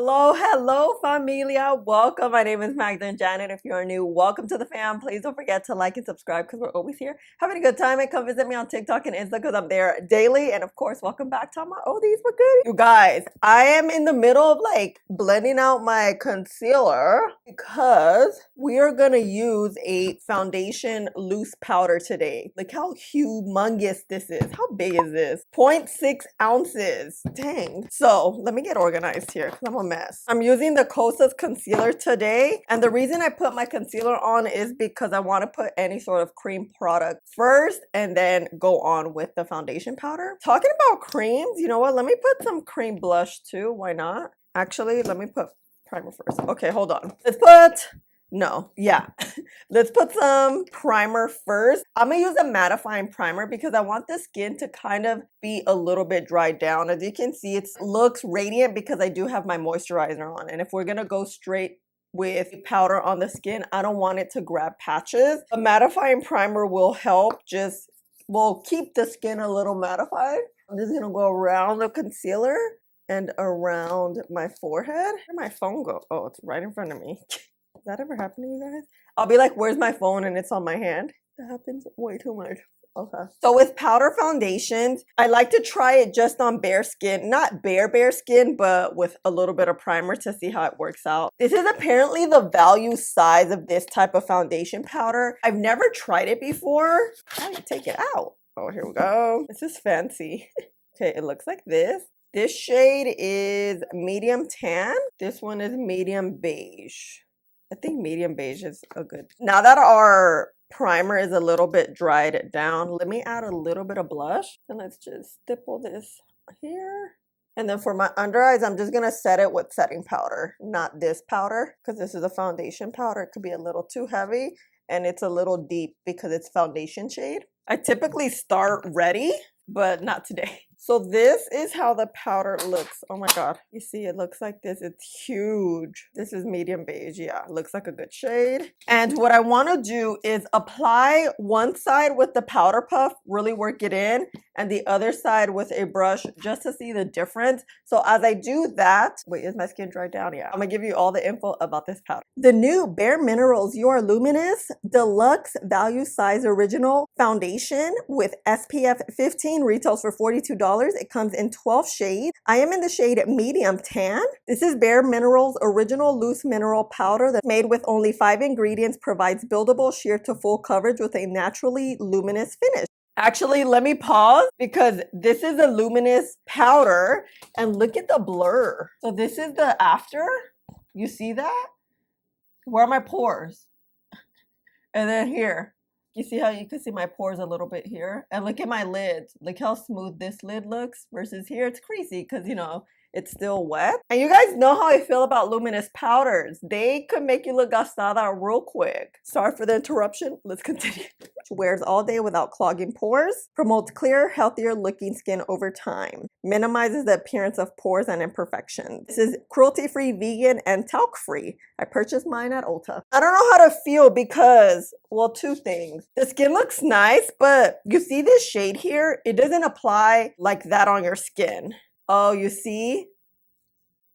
Hello, familia. Welcome. My name is MagdalineJanet. If you are new, welcome to the fam. Please don't forget to like and subscribe because we're always here having a good time. And come visit me on TikTok and Insta because I'm there daily. And of course, welcome back to my oldies but goodies. You guys, I am in the middle of like blending out my concealer because we are going to use a foundation loose powder today. Look how humongous this is. How big is this? 0.6 ounces. Dang. So let me get organized here because I'm a mess. I'm using the Kosas concealer today, and the reason I put my concealer on is because I want to put any sort of cream product first and then go on with the foundation powder. Talking about creams, you know what? Let me put some cream blush too. Why not? Actually, let me put primer first. Okay, hold on. Let's put some primer first. I'm gonna use a mattifying primer because I want the skin to kind of be a little bit dried down. As you can see, it looks radiant because I do have my moisturizer on. And if we're gonna go straight with powder on the skin, I don't want it to grab patches. A mattifying primer will help, will keep the skin a little mattified. I'm just gonna go around the concealer and around my forehead. Where'd my phone go? Oh, it's right in front of me. Does that ever happen to you guys? I'll be like, where's my phone? And it's on my hand. That happens way too much. Okay. So with powder foundations, I like to try it just on bare skin. Not bare skin, but with a little bit of primer to see how it works out. This is apparently the value size of this type of foundation powder. I've never tried it before. How do you take it out? Oh, here we go. This is fancy. Okay, it looks like this. This shade is medium tan. This one is medium beige. I think medium beige is a good. Now that our primer is a little bit dried down, let me add a little bit of blush. And let's just stipple this here. And then for my under eyes, I'm just going to set it with setting powder, not this powder, because this is a foundation powder. It could be a little too heavy and it's a little deep because it's foundation shade. I typically start ready, but not today. So this is how the powder looks. Oh my God. You see, it looks like this. It's huge. This is medium beige. Yeah, it looks like a good shade. And what I want to do is apply one side with the powder puff, really work it in, and the other side with a brush just to see the difference. So as I do that, wait, is my skin dried down? Yeah. I'm going to give you all the info about this powder. The new bareMinerals Your Luminous Deluxe Value Size Original Foundation with SPF 15 retails for $42. It comes in 12 shades. I am in the shade medium tan. This is bareMinerals Original Loose Mineral Powder that's made with only 5 ingredients, provides buildable sheer to full coverage with a naturally luminous finish. Actually, let me pause because this is a luminous powder and look at the blur. So this is the after. You see that? Where are my pores? And then here. You see how you can see my pores a little bit here? And look at my lids. Look how smooth this lid looks versus here. It's crazy because, you know, it's still wet. And you guys know how I feel about luminous powders. They could make you look gastada real quick. Sorry for the interruption. Let's continue. Wears all day without clogging pores. Promotes clear, healthier looking skin over time. Minimizes the appearance of pores and imperfections. This is cruelty-free, vegan, and talc-free. I purchased mine at Ulta. I don't know how to feel because, well, two things. The skin looks nice, but you see this shade here? It doesn't apply like that on your skin. Oh, you see?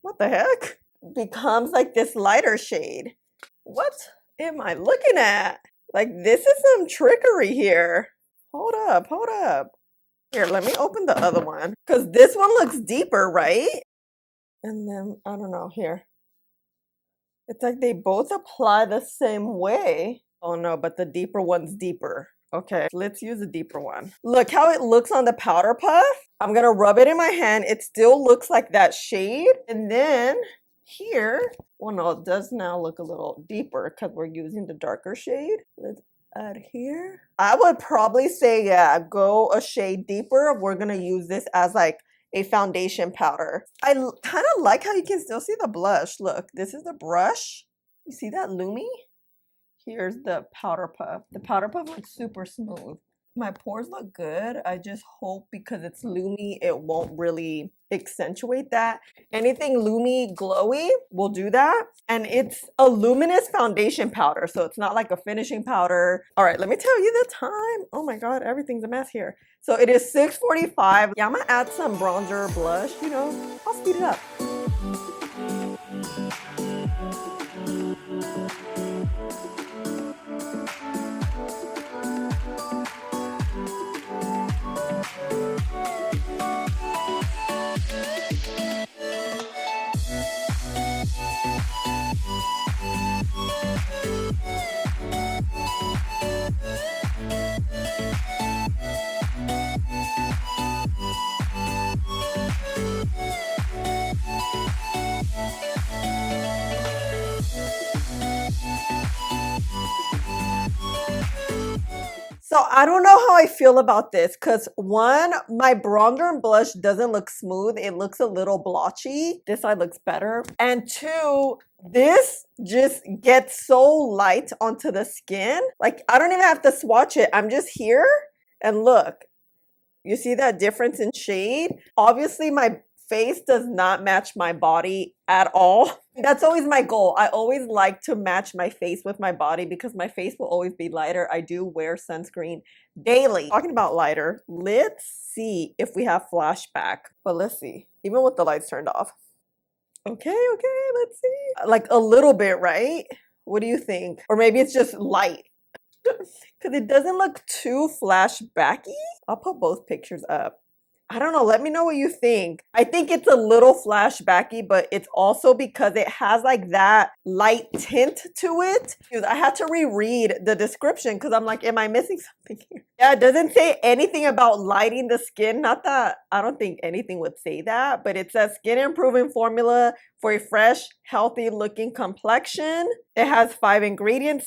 What the heck? Becomes like this lighter shade. What am I looking at? Like, this is some trickery here. Hold up. Here, let me open the other one. Because this one looks deeper, right? And then, I don't know, here. It's like they both apply the same way. Oh no, but the deeper one's deeper. Okay, let's use a deeper one. Look how it looks on the powder puff. I'm gonna rub it in my hand. It still looks like that shade. And then here, well, no, it does now look a little deeper because we're using the darker shade. Let's add here. I would probably say, yeah, go a shade deeper. We're gonna use this as like a foundation powder. I kind of like how you can still see the blush. Look, this is the brush. You see that Lumi? Here's the powder puff. The powder puff looks super smooth. My pores look good. I just hope because it's Lumi, it won't really accentuate that. Anything Lumi glowy will do that. And it's a luminous foundation powder, so it's not like a finishing powder. All right, let me tell you the time. Oh my God, everything's a mess here. So it is 6:45. Yeah, I'm gonna add some bronzer blush, you know, I'll speed it up. So I don't know how I feel about this because one, my bronzer and blush doesn't look smooth. It looks a little blotchy. This side looks better. And two, this just gets so light onto the skin. Like I don't even have to swatch it. I'm just here and look. You see that difference in shade? Obviously, my face does not match my body at all. That's always my goal. I always like to match my face with my body because my face will always be lighter. I do wear sunscreen daily. Talking about lighter, let's see if we have flashback. But let's see, even with the lights turned off. Okay, let's see. Like a little bit, right? What do you think? Or maybe it's just light. Because it doesn't look too flashbacky. I'll put both pictures up. I don't know. Let me know what you think. I think it's a little flashbacky, but it's also because it has like that light tint to it. I had to reread the description because I'm like, am I missing something here? Yeah, it doesn't say anything about lighting the skin. Not that I don't think anything would say that, but it says skin improving formula for a fresh, healthy looking complexion. It has 5 ingredients.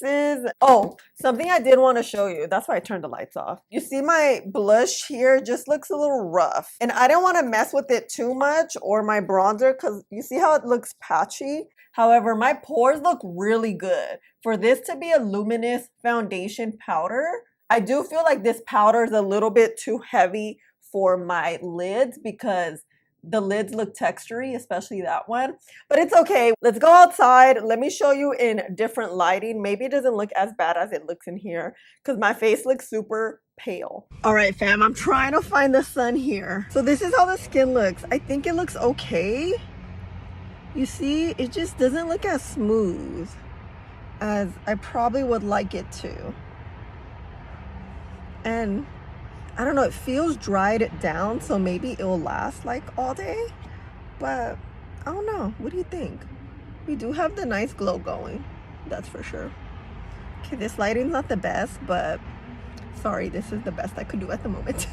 Oh, something I did want to show you. That's why I turned the lights off. You see my blush here just looks a little rough. And I didn't want to mess with it too much or my bronzer because you see how it looks patchy? However, my pores look really good. For this to be a Luminous foundation powder, I do feel like this powder is a little bit too heavy for my lids because the lids look textury, especially that one. But it's okay. Let's go outside. Let me show you in different lighting. Maybe it doesn't look as bad as it looks in here because my face looks super pale. All right, fam. I'm trying to find the sun here. So this is how the skin looks. I think it looks okay. You see, it just doesn't look as smooth as I probably would like it to. And I don't know, it feels dried down, so maybe it'll last like all day, but I don't know. What do you think? We do have the nice glow going, that's for sure. Okay, this lighting's not the best, but sorry, this is the best I could do at the moment.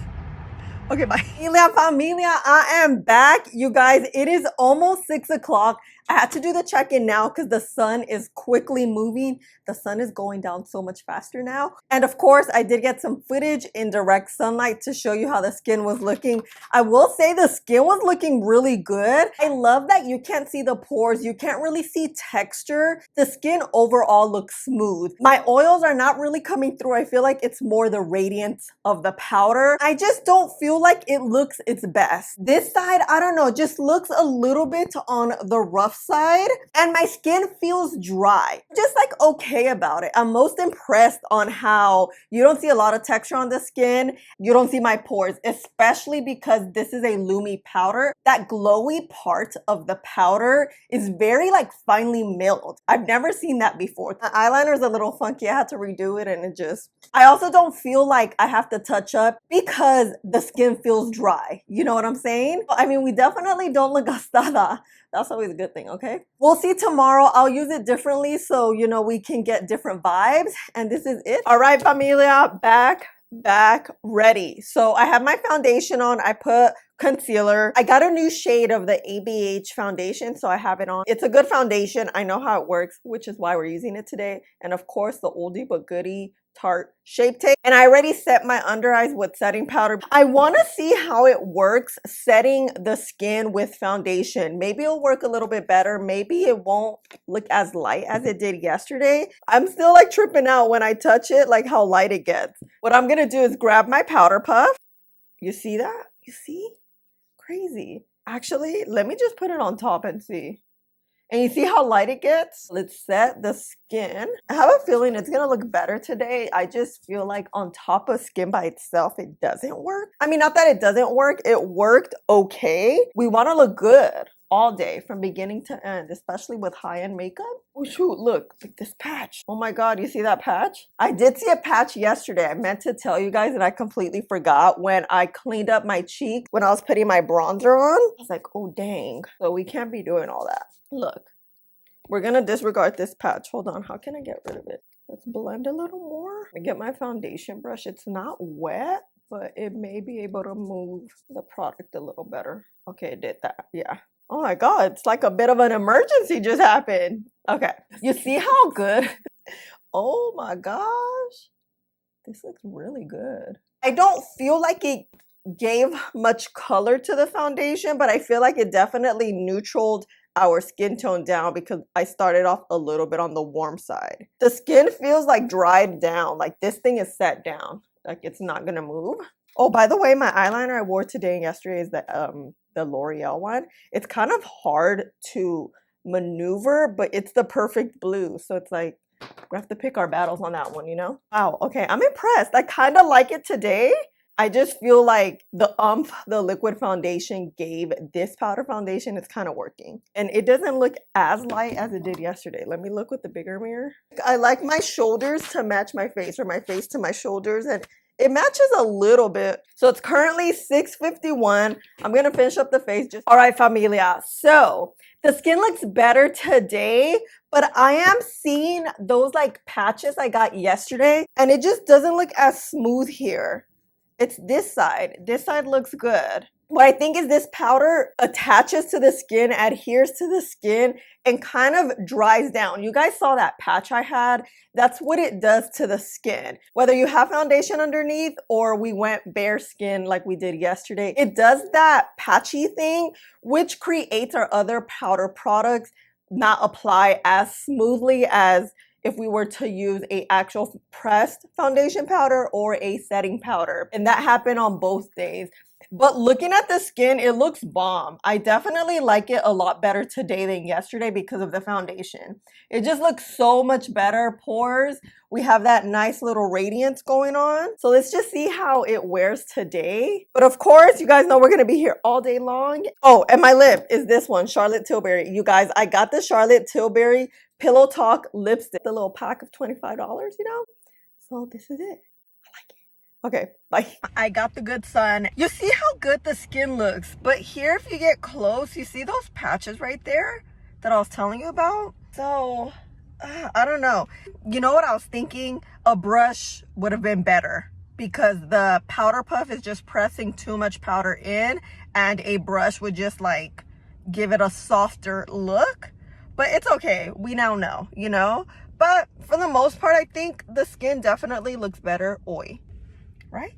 Okay, bye. Familia, I am back. You guys, it is almost 6 o'clock. I had to do the check-in now because the sun is quickly moving. The sun is going down so much faster now. And of course, I did get some footage in direct sunlight to show you how the skin was looking. I will say the skin was looking really good. I love that you can't see the pores. You can't really see texture. The skin overall looks smooth. My oils are not really coming through. I feel like it's more the radiance of the powder. I just don't feel like it looks its best. This side, I don't know, just looks a little bit on the rough side and my skin feels dry. Just like okay about it. I'm most impressed on how you don't see a lot of texture on the skin. You don't see my pores, especially because this is a Lumi powder. That glowy part of the powder is very like finely milled. I've never seen that before. The eyeliner is a little funky. I had to redo it and it just, I also don't feel like I have to touch up because the skin feels dry. You know what I'm saying? I mean, we definitely don't look gastada. That's always a good thing, okay? We'll see tomorrow. I'll use it differently so, you know, we can get different vibes. And this is it. All right, familia, back, ready. So I have my foundation on. I put concealer. I got a new shade of the ABH foundation, so I have it on. It's a good foundation. I know how it works, which is why we're using it today. And of course, the oldie but goodie Tarte Shape Tape. And I already set my under eyes with setting powder. I want to see how it works setting the skin with foundation. Maybe it'll work a little bit better. Maybe it won't look as light as it did yesterday. I'm still like tripping out when I touch it, like how light it gets. What I'm going to do is grab my powder puff. You see that? You see? Crazy. Actually, let me just put it on top and see. And you see how light it gets? Let's set the skin. I have a feeling it's gonna look better today. I just feel like on top of skin by itself, it doesn't work. I mean, not that it doesn't work, it worked okay. We wanna look good all day from beginning to end, especially with high-end makeup. Oh shoot, look, like this patch. Oh my God, you see that patch? I did see a patch yesterday. I meant to tell you guys and I completely forgot when I cleaned up my cheek when I was putting my bronzer on. I was like, oh dang. So we can't be doing all that. Look, we're gonna disregard this patch. Hold on, how can I get rid of it? Let's blend a little more. I get my foundation brush. It's not wet, but it may be able to move the product a little better. Okay, it did that, yeah. Oh my God, it's like a bit of an emergency just happened. Okay, you see how good? Oh my gosh. This looks really good. I don't feel like it gave much color to the foundation, but I feel like it definitely neutraled our skin tone down because I started off a little bit on the warm side. The skin feels like dried down, like this thing is set down, like it's not gonna move. Oh, by the way, my eyeliner I wore today and yesterday is the L'Oreal one. It's kind of hard to maneuver, but it's the perfect blue, so it's like we have to pick our battles on that one, you know? Wow, okay, I'm impressed. I kind of like it today. I just feel like the the liquid foundation gave this powder foundation, it's kind of working. And it doesn't look as light as it did yesterday. Let me look with the bigger mirror. I like my shoulders to match my face, or my face to my shoulders, and it matches a little bit. So it's currently 6:51. I'm gonna finish up the face. All right, familia. So the skin looks better today, but I am seeing those like patches I got yesterday, and it just doesn't look as smooth here. It's this side. This side looks good. What I think is this powder attaches to the skin, adheres to the skin, and kind of dries down. You guys saw that patch I had. That's what it does to the skin. Whether you have foundation underneath or we went bare skin like we did yesterday, it does that patchy thing, which creates our other powder products not apply as smoothly as if we were to use a actual pressed foundation powder or a setting powder. And that happened on both days. But looking at the skin, it looks bomb. I definitely like it a lot better today than yesterday because of the foundation. It just looks so much better. Pores, we have that nice little radiance going on. So let's just see how it wears today. But of course, you guys know we're gonna be here all day long. Oh, and my lip is this one, Charlotte Tilbury. You guys, I got the Charlotte Tilbury Pillow Talk lipstick, the little pack of $25, you know? So this is it. Okay, bye. I got the good sun. You see how good the skin looks, but here if you get close, you see those patches right there that I was telling you about? So, I don't know. You know what I was thinking? A brush would have been better because the powder puff is just pressing too much powder in, and a brush would just like give it a softer look. But it's okay, we now know, you know? But for the most part, I think the skin definitely looks better. Oi. Right?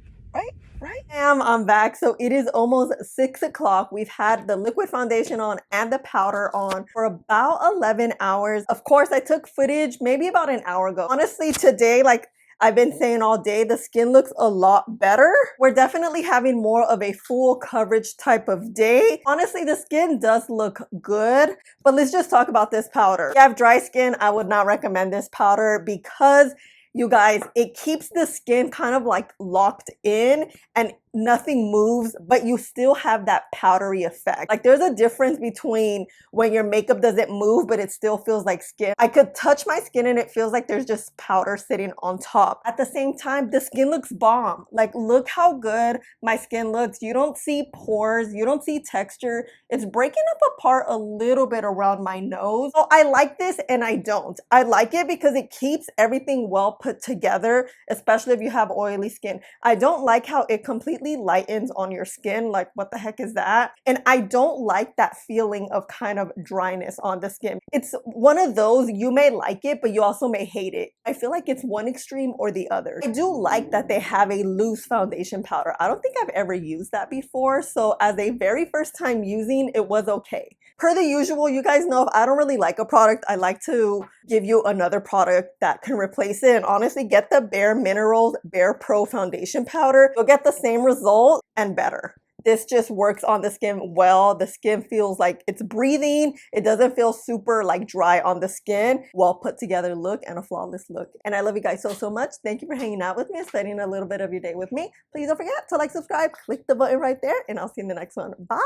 I'm back. So it is almost 6 o'clock. We've had the liquid foundation on and the powder on for about 11 hours. Of course, I took footage maybe about an hour ago. Honestly, today, like I've been saying all day, the skin looks a lot better. We're definitely having more of a full coverage type of day. Honestly, the skin does look good, but let's just talk about this powder. If you have dry skin, I would not recommend this powder because you guys, it keeps the skin kind of like locked in and nothing moves, but you still have that powdery effect. Like there's a difference between when your makeup doesn't move, but it still feels like skin. I could touch my skin and it feels like there's just powder sitting on top. At the same time, the skin looks bomb. Like look how good my skin looks. You don't see pores, you don't see texture. It's breaking up apart a little bit around my nose. So I like this and I don't. I like it because it keeps everything well put together, especially if you have oily skin. I don't like how it completely lightens on your skin. Like what the heck is that? And I don't like that feeling of kind of dryness on the skin. It's one of those, you may like it, but you also may hate it. I feel like it's one extreme or the other. I do like that they have a loose foundation powder. I don't think I've ever used that before. So as a very first time using, it was okay. Per the usual, you guys know if I don't really like a product, I like to give you another product that can replace it. And honestly, get the bareMinerals Bare Pro Foundation Powder. You'll get the same result and better. This just works on the skin well. The skin feels like it's breathing. It doesn't feel super like dry on the skin. Well put together look and a flawless look. And I love you guys so much. Thank you for hanging out with me and spending a little bit of your day with me. Please don't forget to like, subscribe, click the button right there, and I'll see you in the next one. Bye.